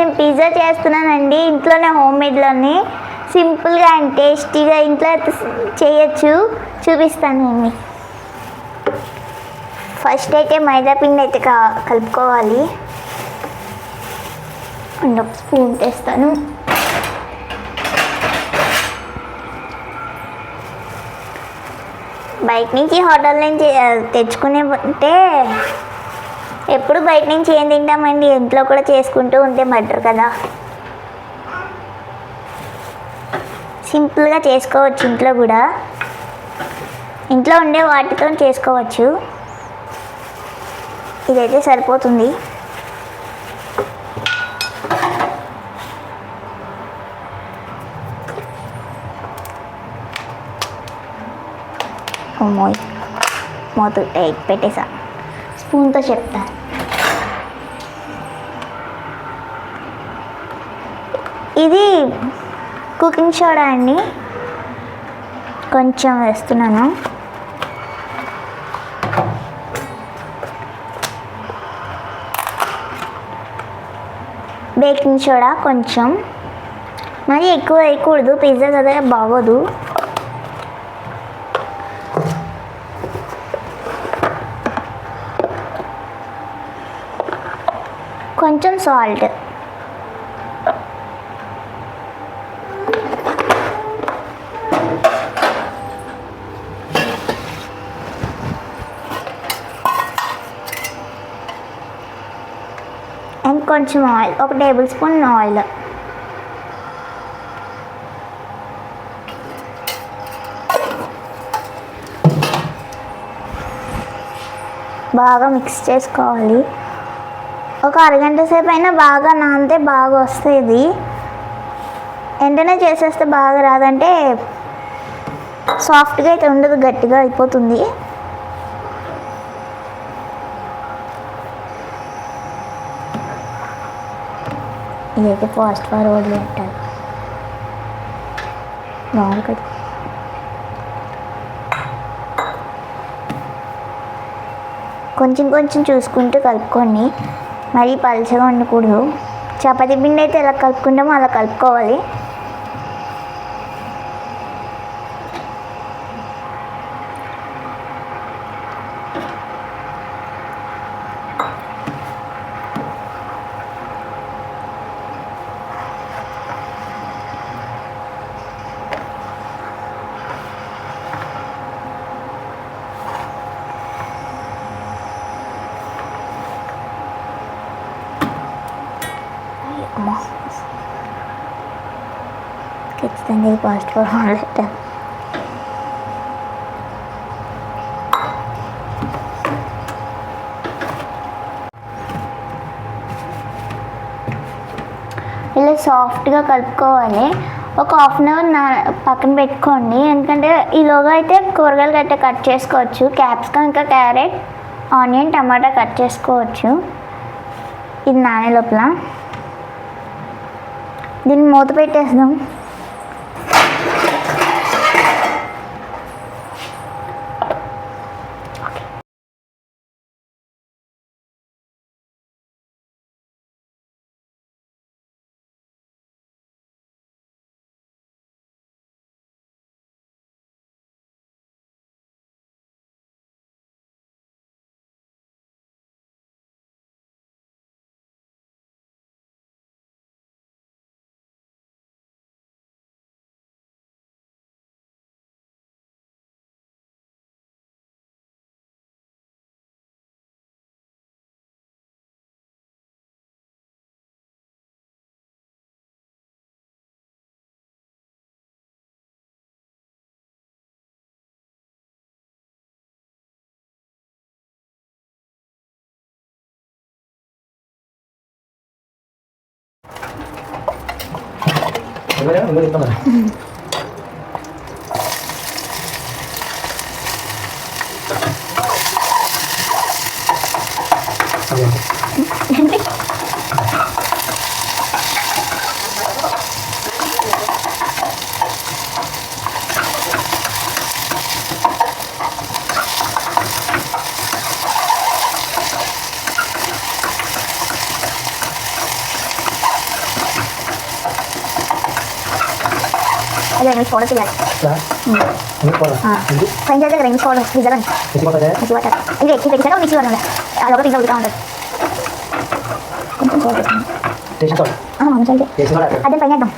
నేను పిజ్జా చేస్తున్నానండి ఇంట్లోనే, హోమ్మేడ్లోనే, సింపుల్గా అండ్ టేస్టీగా ఇంట్లో చేయొచ్చు. చూపిస్తాను మమ్మీ. ఫస్ట్ అయితే మైదా పిండి అయితే కలుపుకోవాలి. అండ్ ఒక స్పూన్ వేస్తాను. బయట నుంచి హోటల్ నుంచి తెచ్చుకునే ఉంటే ఎప్పుడు బయట నుంచి ఏం తింటామండి, ఇంట్లో కూడా చేసుకుంటూ ఉంటే బెటర్ కదా. సింపుల్గా చేసుకోవచ్చు, ఇంట్లో కూడా ఇంట్లో ఉండే వాటితో చేసుకోవచ్చు. ఇదైతే సరిపోతుంది. అమ్మోయ్ మూత పెట్టేసా, స్పూన్తో చెప్తా. ఇది కుకింగ్ సోడా అండి, కొంచెం వేస్తున్నాను. బేకింగ్ సోడా కొంచెం, మరి ఎక్కువ వేయకూడదు, పిజ్జా కదా బాగోదు. కొంచెం సాల్ట్, అండ్ కొంచెం ఆయిల్, ఒక టేబుల్ స్పూన్ ఆయిల్. బాగా మిక్స్ చేసుకోవాలి. ఒక అరగంట సేపు అయినా బాగా నానితే బాగా వస్తుంది. వెంటనే చేసేస్తే బాగా రాదంటే సాఫ్ట్గా అయితే ఉండదు, గట్టిగా అయిపోతుంది. ఇదైతే ఫాస్ట్ ఫార్వర్డ్లో పెట్టాలి. బాగా కొంచెం కొంచెం చూసుకుంటూ కలుపుకోండి, మరీ పలుచగా ఉండకూడదు. చపాతీ పిండి అయితే ఎలా కలుపుకుంటామో అలా కలుపుకోవాలి. ఖచ్చితంగా ఫాస్ట్ ఫార్వర్డ్ పెట్టాలి. ఇలా సాఫ్ట్గా కలుపుకోవాలి. ఒక హాఫ్ అన్ అవర్ పక్కన పెట్టుకోండి, ఎందుకంటే ఈలోగా అయితే కూరగాయలు గట్ట కట్ చేసుకోవచ్చు. క్యాప్సికమ్, ఇంకా క్యారెట్, ఆనియన్, టమాటా కట్ చేసుకోవచ్చు. ఇది నానే లోపల దీన్ని మూత పెట్టేద్దాం. అదే మీకు ఫోటో చేయాలి ఫ్రెండ్స్ అయితే రెండు ఫోటో నిజంగా ఇది ఎక్కువ పెట్టాక మిక్సీ పడాలి అదొకటి ఇంకా ఉడుతా ఉంటుంది కొంచెం అదే పైన వేద్దాం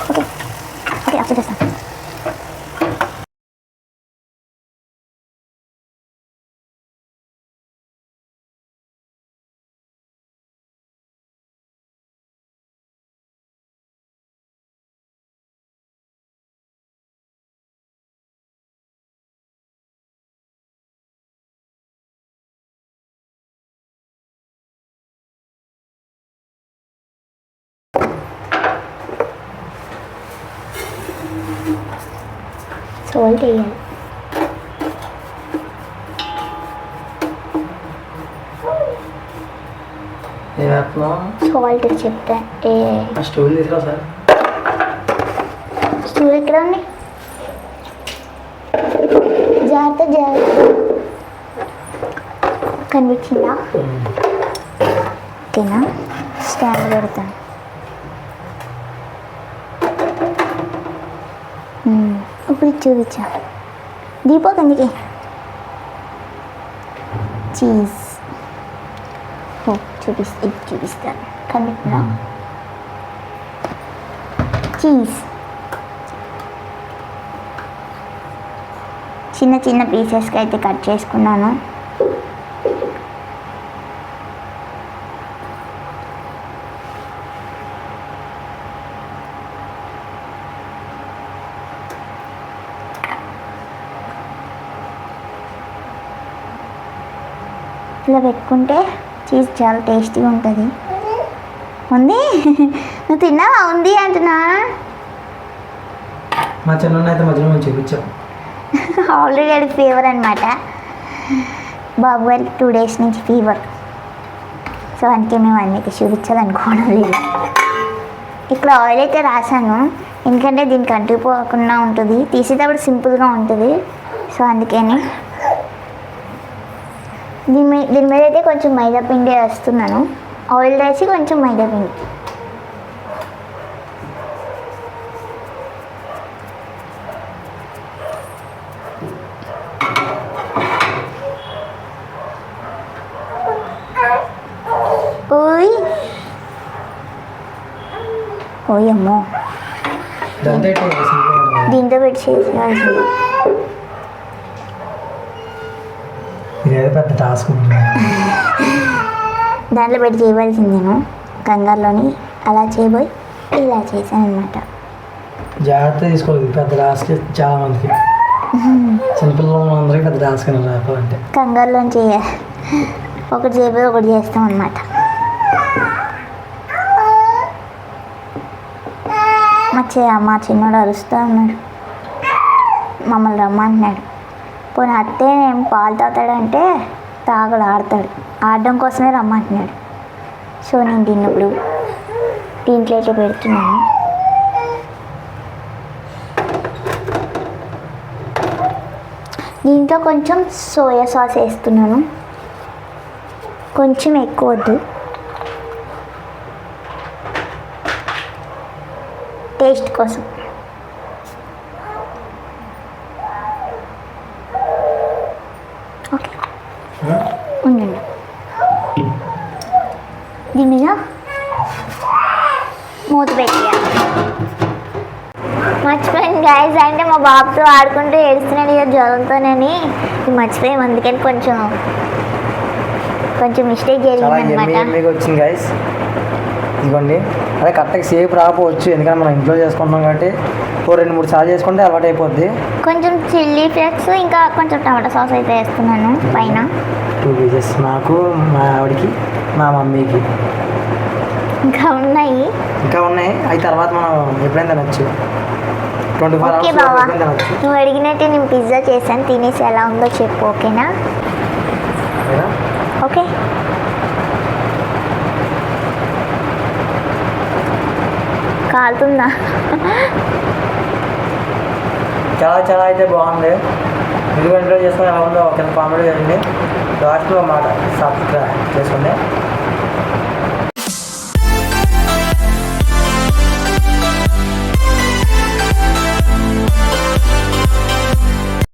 ఓకే అప్సెట్ చేస్తాను సాల్ట్ వేయాలి సాల్ట్ చెప్తా స్టూల్ తీసుకురా సార్ స్టూల్ ఎక్కడ ఉంది జాగ్రత్త కనిపించిందా ఓకేనా స్టాండ్ పెడతాను ఇప్పుడు చూపించా దీపక్ అందుకే చీజ్ చూపిస్తాను కనిపిస్తుందా చీజ్ చిన్న చిన్న పీసెస్కి అయితే కట్ చేసుకున్నాను ఇలా పెట్టుకుంటే చీజ్ చాలా టేస్టీగా ఉంటుంది ఉంది నువ్వు తిన్నావా ఉంది అంటున్నా మా చిన్న అయితే మధ్యలో మేము చూపించాం ఆల్రెడీ అది ఫీవర్ అనమాట బాబు గారికి 2 days నుంచి ఫీవర్ సో అందుకే మేము అన్నికి చూపించాలనుకోవడం లేదు ఇక్కడ ఆయిల్ అయితే రాసాను ఎందుకంటే దీనికి అంటుకుపోకుండా ఉంటుంది తీసేటప్పుడు సింపుల్గా ఉంటుంది సో అందుకని దీని మీద అయితే కొంచెం మైదా పిండి వేస్తున్నాను ఆయిల్ వేసి కొంచెం మైదా పిండి ఓయమ్మో దీంతో పెట్టి చేసేయాల్సింది పెద్ద టాస్క్ దాంట్లో పెట్టి చేయవలసింది నేను కంగారులోని అలా చేయబోయి ఇలా చేశాను అనమాట జాగ్రత్త తీసుకోవాలి పెద్ద టాస్క్ చాలా మందికి సింపుల్గా అందరికీ పెద్ద టాస్క్ అంటే కంగారులో చేయాలి ఒకటి చేయబోయి ఒకటి చేస్తాం అనమాట మా చిన్నోడు అరుస్తూ ఉన్నాడు మమ్మల్ని రమ్మంటున్నాడు పోనీ అత్తే నేను పాలు తాగుతాడంటే తాగడు ఆడతాడు ఆడడం కోసమే రమ్మంటున్నాడు సో నేను తిన్నప్పుడు దీంట్లో ఇట్లా పెడుతున్నాను దీంట్లో కొంచెం సోయా సాస్ వేస్తున్నాను కొంచెం ఎక్కువ వద్దు టేస్ట్ కోసం ఓకే ఉండండి దీని మీద మూత పెట్టేయాలి మర్చిపోయాను గాయస్ అంటే మా బాబుతో ఆడుకుంటూ ఏడుస్తున్నాడు ఇక జ్వరంతోనని మర్చిపోయాం అందుకని కొంచెం మిస్టేక్ జరిగింది అనమాట వచ్చింది గాయస్ ఇదిగోండి అదే కరెక్ట్గా సేపు రాకపోవచ్చు ఎందుకంటే మనం ఇంట్లో చేసుకుంటున్నాం కాబట్టి 2-3 సార్లు చేసుకుంటే అలవాటు అయిపోద్ది కొంచెం చిల్లీ ఫ్లేక్స్ ఇంకా కొంచెం టమాటా సాస్ అయితే వేస్తున్నాను పైన 2 pieces నాకు మా ఆవిడకి మా మమ్మీకి ఇంకా ఉన్నాయి అవి తర్వాత మనం ఎప్పుడైనా తినచ్చు 24 ఓకే బావా నువ్వు అడిగినట్టే నేను పిజ్జా చేశాను తినేసి ఎలా ఉందో చెప్పు ఓకేనా ఓకే కాలుతుందా? చాలా చాలా అయితే బాగుంది. మీరు ఇంట్లో చేసుకుని ఎలా ఉందో కింద కామెంట్ చేయండి. లాస్ట్లో మాట సబ్స్క్రైబ్ చేసుకోండి.